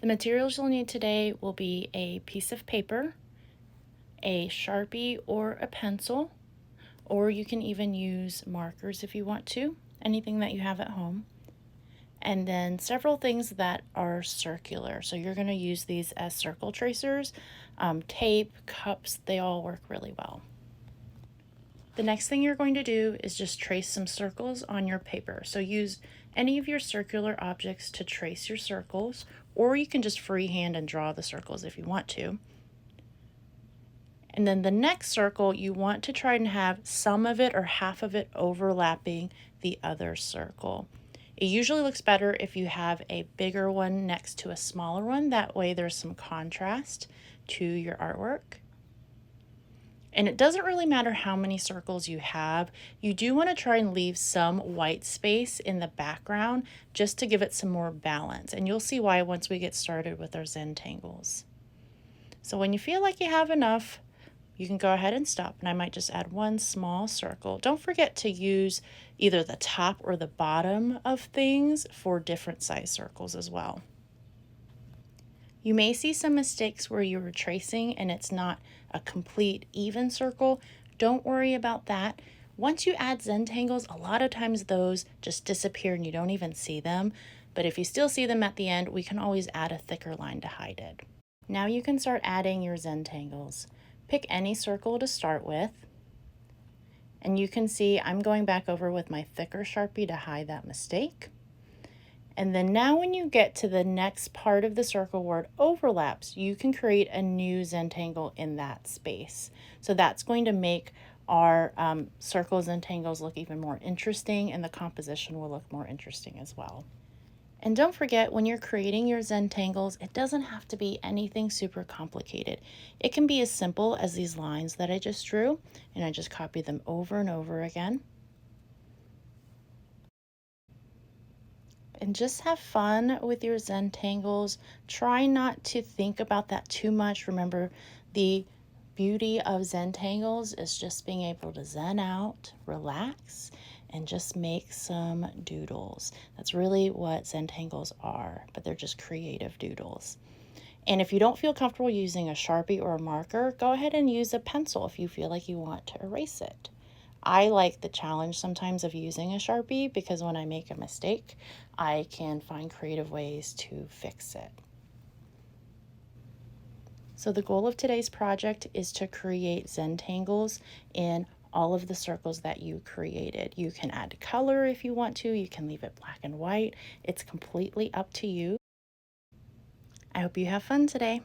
The materials you'll need today will be a piece of paper, a Sharpie or a pencil, or you can even use markers if you want to, anything that you have at home. And then several things that are circular. So you're going to use these as circle tracers. Tape, cups, they all work really well. The next thing you're going to do is just trace some circles on your paper. So use any of your circular objects to trace your circles, or you can just freehand and draw the circles if you want to. And then the next circle, you want to try and have some of it or half of it overlapping the other circle. It usually looks better if you have a bigger one next to a smaller one. That way there's some contrast to your artwork. And it doesn't really matter how many circles you have. You do want to try and leave some white space in the background just to give it some more balance. And you'll see why once we get started with our Zentangles. So when you feel like you have enough, you can go ahead and stop, and I might just add one small circle. Don't forget to use either the top or the bottom of things for different size circles as well. You may see some mistakes where you were tracing and it's not a complete even circle. Don't worry about that. Once you add Zentangles, a lot of times those just disappear and you don't even see them. But if you still see them at the end, we can always add a thicker line to hide it. Now you can start adding your Zentangles. Pick any circle to start with, and you can see I'm going back over with my thicker Sharpie to hide that mistake. And then now when you get to the next part of the circle where it overlaps, you can create a new Zentangle in that space. So that's going to make our circles and tangles look even more interesting, and the composition will look more interesting as well. And don't forget, when you're creating your Zentangles, it doesn't have to be anything super complicated. It can be as simple as these lines that I just drew, and I just copy them over and over again. And just have fun with your Zentangles. Try not to think about that too much. Remember, the beauty of Zentangles is just being able to zen out, relax, and just make some doodles. That's really what Zentangles are, but they're just creative doodles. And if you don't feel comfortable using a Sharpie or a marker, go ahead and use a pencil if you feel like you want to erase it. I like the challenge sometimes of using a Sharpie because when I make a mistake, I can find creative ways to fix it. So the goal of today's project is to create Zentangles in all of the circles that you created. You can add color if you want to. You can leave it black and white. It's completely up to you. I hope you have fun today.